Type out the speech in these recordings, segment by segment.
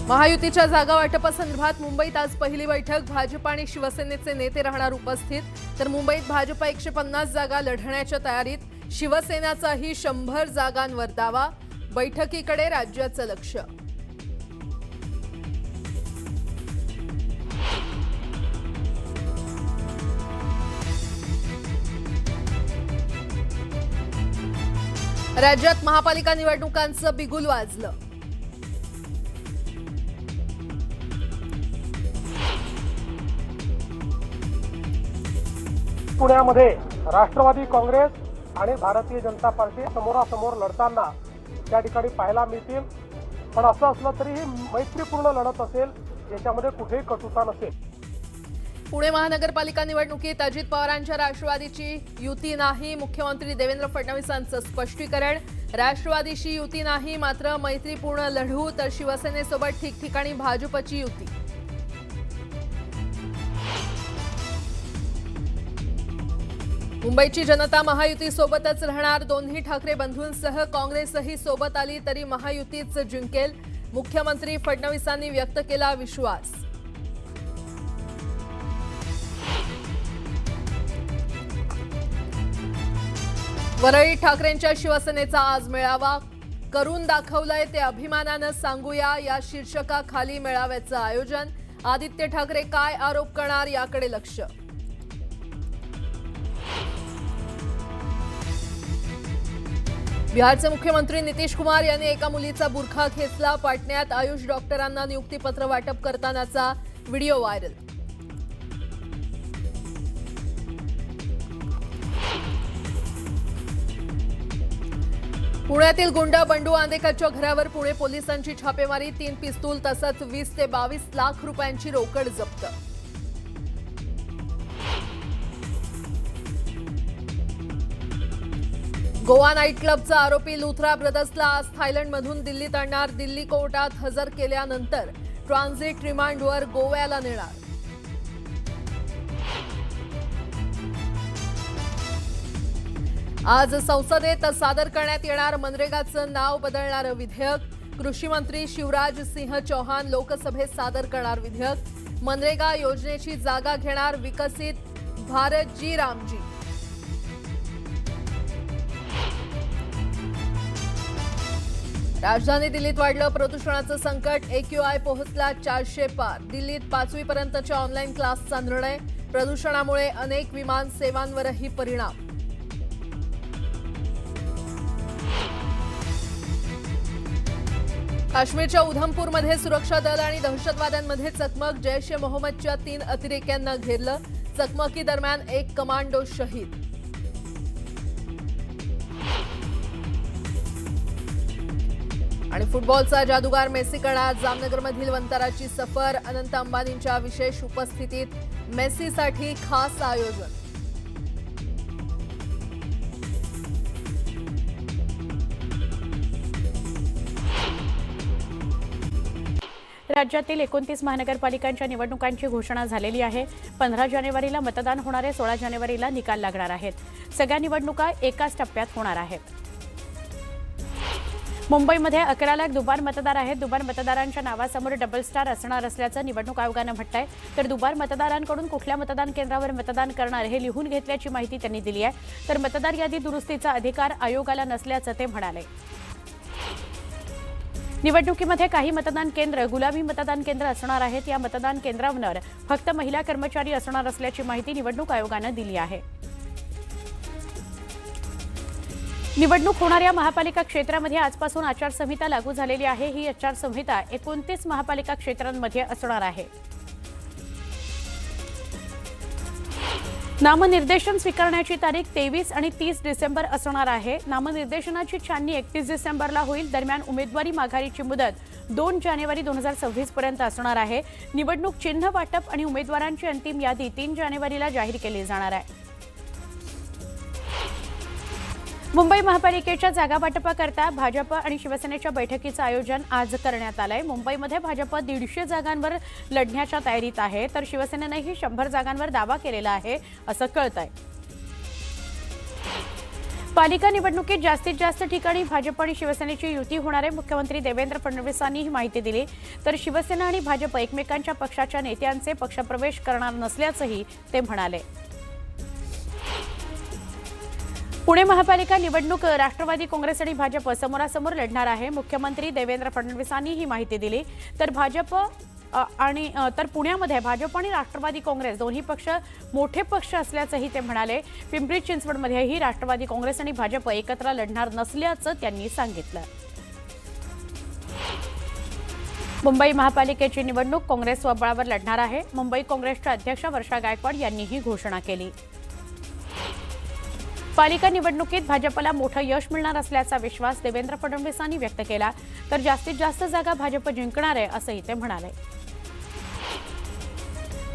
महायुतीच्या जागा वाटपासंदर्भात मुंबईत आज पहिली बैठक। भाजप आणि शिवसेनेचे नेते राहणार उपस्थित। तर मुंबईत भाजप 150 जागा लढण्याच्या तयारीत, शिवसेनेचाही 100 जागांवर दावा। बैठकीकडे राज्याचं लक्ष। राज्यात महापालिका निवडणुकांचं बिगुल वाजलं। पुण्यामध्ये राष्ट्रवादी काँग्रेस आणि भारतीय जनता पार्टी समोरासमोर लढताना त्या ठिकाणी पाहायला मिळतील। पण असं असलं तरीही मैत्रीपूर्ण लढत असेल, याच्यामध्ये कुठेही कटुता नसेल। पुणे महानगरपालिका निवडणुकीत अजित पवारांच्या राष्ट्रवादीची युती नाही। मुख्यमंत्री देवेंद्र फडणवीसांचं स्पष्टीकरण। राष्ट्रवादीशी युती नाही, मात्र मैत्रीपूर्ण लढू। तर शिवसेनेसोबत ठिकठिकाणी भाजपची युती। मुंबईची जनता महायुती सोबतच राहणार। दोन्ही ठाकरे बंधूंसह काँग्रेसही सोबत आली तरी महायुतीच जिंकेल। मुख्यमंत्री फडणवीसांनी व्यक्त केला विश्वास। वरळीत ठाकरेंच्या शिवसेनेचा आज मेळावा। करून दाखवलंय ते अभिमानानं सांगूया या शीर्षकाखाली मेळाव्याचं आयोजन। आदित्य ठाकरे काय आरोप करणार याकडे लक्ष। बिहारचे मुख्यमंत्री नितीश कुमार यांनी एका मुलीचा बुरखा खेचला। पाटण्यात आयुष डॉक्टरांना नियुक्तीपत्र वाटप करतानाचा व्हिडिओ व्हायरल। पुण्यातील गुंड बंडू आंदेकरच्या घरावर पुणे पोलिसांची छापेमारी। 3 पिस्तूल तसंच 20 ते 22 लाख रुपयांची रोकड जप्त। गोवा नाईट क्लबचा आरोपी लुथरा ब्रदर्सला आज थायलंडमधून दिल्लीत आणणार। दिल्ली कोर्टात हजर केल्यानंतर ट्रान्झिट रिमांडवर गोव्याला नेणार। आज संसदेत सादर करण्यात येणार मनरेगाचं नाव बदलणारं विधेयक। कृषी मंत्री शिवराज सिंह चौहान लोकसभेत सादर करणार विधेयक। मनरेगा योजनेची जागा घेणार विकसित भारतजी रामजी। राजधानी दिल्लीत वाढलं प्रदूषणाचं संकट। AQI पोहोचला 400 पार। दिल्लीत 5वी पर्यंतच्या ऑनलाईन क्लासचा निर्णय। प्रदूषणामुळे अनेक विमान सेवांवरही परिणाम। काश्मीरच्या उधमपूरमध्ये सुरक्षा दल आणि दहशतवाद्यांमध्ये चकमक। जैश ए मोहम्मदच्या 3 अतिरेक्यांना घेरलं। चकमकीदरम्यान 1 कमांडो शहीद। आणि फुटबॉलचा जादूगार मेसी करणार जामनगरमधील वंताराची सफर। अनंत अंबानींच्या विशेष उपस्थितीत मेसीसाठी खास आयोजन। राज्यातील 29 महानगरपालिकांच्या निवडणुकांची घोषणा झालेली आहे। 15 जानेवारीला मतदान होणार आहे। 16 जानेवारीला निकाल लागणार आहेत। सगळ्या निवडणुका एकाच टप्प्यात होणार आहेत। मुंबईमध्ये 11 लाख दुबार मतदार आहेत। दुबार मतदारांच्या नावासमोर डबल स्टार असणार असल्याचं निवडणूक आयोगानं म्हटलंय। तर दुबार मतदारांकडून कुठल्या मतदान केंद्रावर मतदान करणार हे लिहून घेतल्याची माहिती त्यांनी दिली आहे। तर मतदार यादी दुरुस्तीचा अधिकार आयोगाला नसल्याचं ते म्हणाले। निवडणुकीमध्ये काही मतदान केंद्र गुलाबी मतदान केंद्र असणार आहेत। या मतदान केंद्रांवर फक्त महिला कर्मचारी असणार असल्याची माहिती निवडणूक आयोगानं दिली आहे। निवडणूक होणाऱ्या महापालिका क्षेत्रामध्ये आजपासून आचारसंहिता लागू झालेली आहे। ही आचारसंहिता 29 महापालिका क्षेत्रांमध्ये असणार आहे। नामनिर्देशन स्वीकारण्याची तारीख 23 आणि 30 डिसेंबर असणार आहे। नामनिर्देशनाची छाननी 31 डिसेंबरला होईल। दरम्यान उमेदवारी माघारीची मुदत 2 जानेवारी 2026 पर्यंत असणार आहे। निवडणूक चिन्ह वाटप आणि उमेदवारांची अंतिम यादी 3 जानेवारीला जाहीर केली जाणार आहे। मुंबई महापालिकेच्या जागा वाटपाकरता भाजप आणि शिवसेनेच्या बैठकीचं आयोजन आज करण्यात आलंय। मुंबईमध्ये भाजप 150 जागांवर लढण्याच्या तयारीत आहे, तर शिवसेनेनेही 100 जागांवर दावा केलेला आहे असं कळतंय। पालिका निवडणुकीत जास्तीत जास्त ठिकाणी भाजप आणि शिवसेनेची युती होणार आहे. मुख्यमंत्री देवेंद्र फडणवीसांनी ही माहिती दिली. तर शिवसेना आणि भाजप एकमेकांच्या पक्षाच्या नेत्यांचे पक्षप्रवेश करणार नसल्याचंही ते म्हणाले. पुणे महापालिका निवडणूक राष्ट्रवादी काँग्रेस आणि भाजप समोरासमोर लढणार आहे. मुख्यमंत्री देवेंद्र फडणवीसांनी ही माहिती दिली. तर पुण्यामध्ये भाजप आणि राष्ट्रवादी काँग्रेस दोन्ही पक्ष मोठे पक्ष असल्याचंही ते म्हणाले. पिंपरी चिंचवडमध्येही राष्ट्रवादी काँग्रेस आणि भाजप एकत्र लढणार नसल्याचं त्यांनी सांगितलं. मुंबई महापालिकेची निवडणूक काँग्रेस स्वबळावर लढणार आहे. मुंबई काँग्रेसच्या अध्यक्ष वर्षा गायकवाड यांनी ही घोषणा केली. पालिका निवडणुकीत भाजपला मोठं यश मिळणार असल्याचा विश्वास देवेंद्र फडणवीसांनी व्यक्त केला. तर जास्तीत जास्त जागा भाजप जिंकणार आहे असंही ते म्हणाले.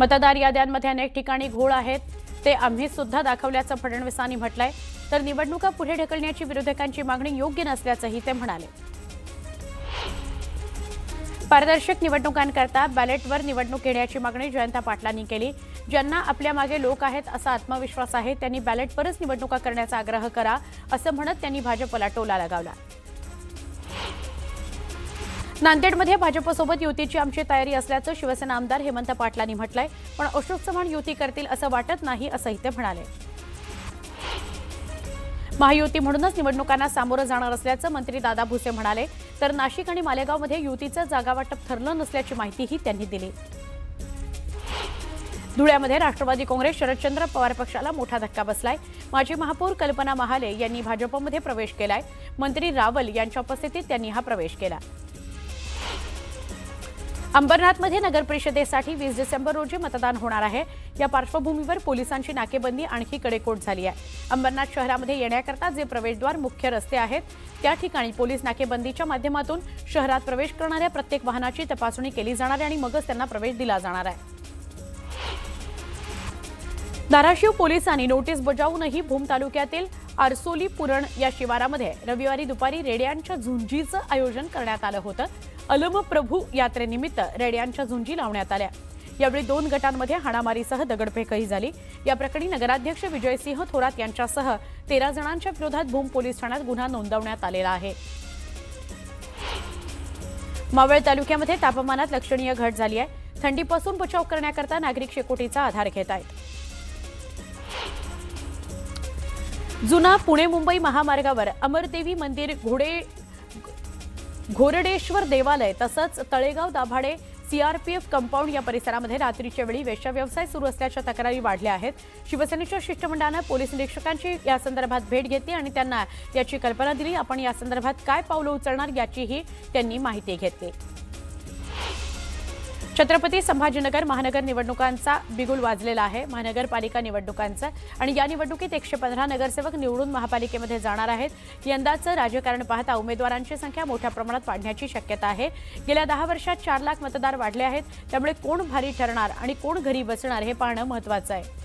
मतदार याद्यांमध्ये अनेक ठिकाणी घोळ आहेत, ते आम्ही सुद्धा दाखवल्याचं फडणवीसांनी म्हटलंय. तर निवडणुका पुढे ढकलण्याची विरोधकांची मागणी योग्य नसल्याचंही ते म्हणाले. पारदर्शक निवडणुकांकरता बॅलेटवर निवडणूक घेण्याची मागणी जयंता पाटलांनी केली. ज्यांना आपल्या मागे लोक आहेत असा आत्मविश्वास आहे, त्यांनी बॅलेटवरच निवडणुका करण्याचा आग्रह करा असं म्हणत त्यांनी भाजपला टोला लगावला. नांदेडमध्ये भाजपसोबत युतीची आमची तयारी असल्याचं शिवसेना आमदार हेमंत पाटलांनी म्हटलंय. पण अशोक चव्हाण युती करतील असं वाटत नाही असंही ते म्हणाले. महायुती म्हणूनच निवडणुकांना सामोरं जाणार असल्याचं मंत्री दादा भुसे म्हणाले. तर नाशिक आणि मालेगावमध्ये युतीचं जागावाटप ठरलं नसल्याची माहितीही त्यांनी दिली. धुळ्यामध्ये राष्ट्रवादी काँग्रेस शरदचंद्र पवार पक्षाला मोठा धक्का बसलाय. माजी महापौर कल्पना महाले यांनी भाजपमध्ये प्रवेश केलाय. मंत्री रावल यांच्या उपस्थितीत त्यांनी हा प्रवेश केला. अंबरनाथमध्ये नगर परिषदेसाठी 20 डिसेंबर रोजी मतदान होणार आहे. या पार्श्वभूमीवर पोलिसांची नाकेबंदी आणखी कडेकोट झाली आहे. अंबरनाथ शहरामध्ये येण्याकरता जे प्रवेशद्वार मुख्य रस्ते आहेत त्या ठिकाणी पोलीस नाकेबंदीच्या माध्यमातून शहरात प्रवेश करणाऱ्या प्रत्येक वाहनाची तपासणी केली जाणार आहे आणि मगच त्यांना प्रवेश दिला जाणार आहे. धाराशिव पोलिसांनी नोटीस बजावूनही भूम तालुक्यातील आरसोली पुरण या शिवारामध्ये रविवारी दुपारी रेड्यांच्या झुंजीचं आयोजन करण्यात आलं होतं. अलमप्रभू यात्रेनिमित्त रेड्यांच्या झुंजी लावण्यात आल्या. यावेळी 2 गटांमध्ये हाणामारीसह दगडफेकही झाली. या प्रकरणी नगराध्यक्ष विजयसिंह थोरात यांच्यासह 13 जणांच्या विरोधात भूम पोलीस ठाण्यात गुन्हा नोंदवण्यात आलेला आहे. मावळ तालुक्यामध्ये तापमानात लक्षणीय घट झाली आहे. थंडीपासून बचाव करण्याकरता नागरिक शेकोटीचा आधार घेत आहेत. जुना पुणे मुंबई महामार्गावर अमरदेवी मंदिर, घोरडेश्वर देवालय तसंच तळेगाव दाभाडे सीआरपीएफ कंपाऊंड या परिसरामध्ये रात्रीच्या वेळी वेश्या व्यवसाय सुरू असल्याच्या तक्रारी वाढल्या आहेत. शिवसेनेच्या शिष्टमंडळानं पोलीस निरीक्षकांची या संदर्भात भेट घेतली आणि त्यांना याची कल्पना दिली. आपण या संदर्भात काय पावलं उचलणार याचीही त्यांनी माहिती घेतली. छत्रपती संभाजीनगर महानगर निवडणुकांचा बिगुल वाजलेला आहे. महानगरपालिका निवडणुकांचा आणि या निवडणुकीत 115 नगरसेवक निवडून महापालिकेमध्ये जाणार आहेत. यंदाचं राजकारण पाहता उमेदवारांची संख्या मोठ्या प्रमाणात वाढण्याची शक्यता आहे. गेल्या 10 वर्षात 4 लाख मतदार वाढले आहेत. त्यामुळे कोण भारी ठरणार आणि कोण घरी बसणार हे पाहणं महत्त्वाचं आहे.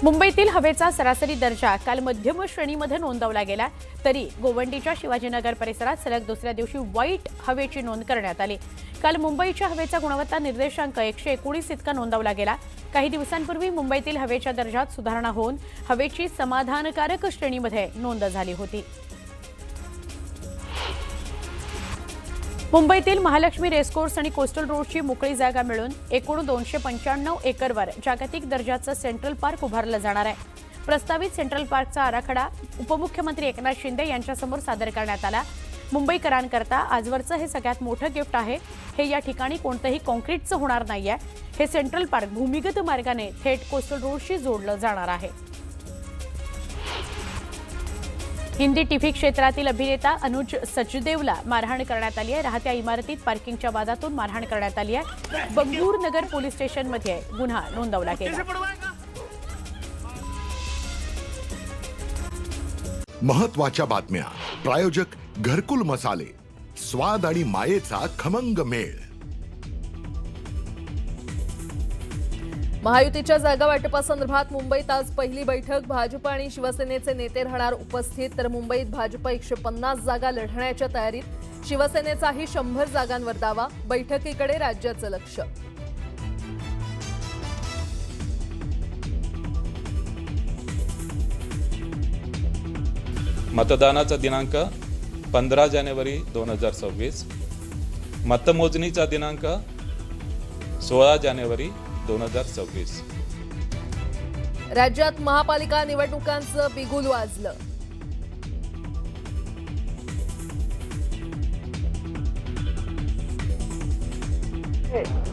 मुंबईतील हवेचा सरासरी दर्जा काल मध्यम श्रेणीमध्ये नोंदवला गेला. तरी गोवंडीच्या शिवाजीनगर परिसरात सलग दुसऱ्या दिवशी वाईट हवेची नोंद करण्यात आली. काल मुंबईच्या हवेचा गुणवत्ता निर्देशांक 119 इतका नोंदवला गेला. काही दिवसांपूर्वी मुंबईतील हवेच्या दर्जात सुधारणा होऊन हवेची समाधानकारक श्रेणीमध्ये नोंद झाली होती. मुंबईतील महालक्ष्मी रेसकोर्स आणि कोस्टल रोडची मोकळी जागा मिळून एकूण 295 एकरवर जागतिक दर्जाचं सेंट्रल पार्क उभारलं जाणार आहे. प्रस्तावित सेंट्रल पार्कचा आराखडा उपमुख्यमंत्री एकनाथ शिंदे यांच्यासमोर सादर करण्यात आला. मुंबईकरांकरता आजवरचं हे सगळ्यात मोठं गिफ्ट आहे. हे या ठिकाणी कोणतंही कॉन्क्रीटचं होणार नाहीये. हे सेंट्रल पार्क भूमिगत मार्गाने थेट कोस्टल रोडशी जोडलं जाणार आहे. हिंदी टीव्ही क्षेत्रातील अभिनेता अनुज सचदेवला मारहाण करण्यात आली आहे. राहत्या इमारतीत पार्किंगच्या वादातून मारहाण करण्यात आली आहे. बंगूर नगर पोलीस स्टेशनमध्ये गुन्हा नोंदवला गेला. महत्त्वाच्या बातम्या. प्रायोजक घरकुल मसाले, स्वाद आणि मायेचा खमंग मेळ. महायुतीच्या जागा वाटपासंदर्भात मुंबईत आज पहिली बैठक. भाजप आणि शिवसेनेचे नेते राहणार उपस्थित. तर मुंबईत भाजप 150 जागा लढण्याच्या तयारीत. शिवसेनेचाही 100 जागांवर दावा. बैठकीकडे राज्याचं लक्ष. मतदानाचा दिनांक 15 जानेवारी 2026, मतमोजणीचा दिनांक 16 जानेवारी 2026. राज्यात महापालिका निवडणुकांचं बिगुल वाजलं.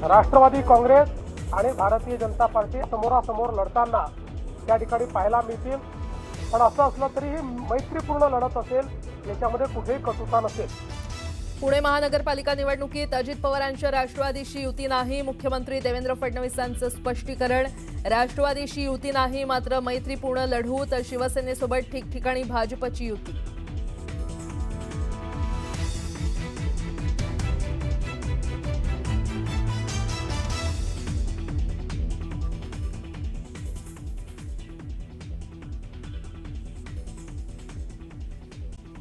राष्ट्रवादी काँग्रेस आणि भारतीय जनता पार्टी समोरासमोर लढताना त्या ठिकाणी पाहायला मिळतील. पण असं असलं तरी ही मैत्रीपूर्ण लढत असेल, याच्यामध्ये कुठेही कटुता नसेल. पुणे महानगरपालिका निवडणुकीत अजित पवारांच्या राष्ट्रवादीशी युती नाही. मुख्यमंत्री देवेंद्र फडणवीसांचं स्पष्टीकरण. राष्ट्रवादीशी युती नाही, मात्र मैत्रीपूर्ण लढू, तर शिवसेनेसोबत ठिकठिकाणी भाजपची युती.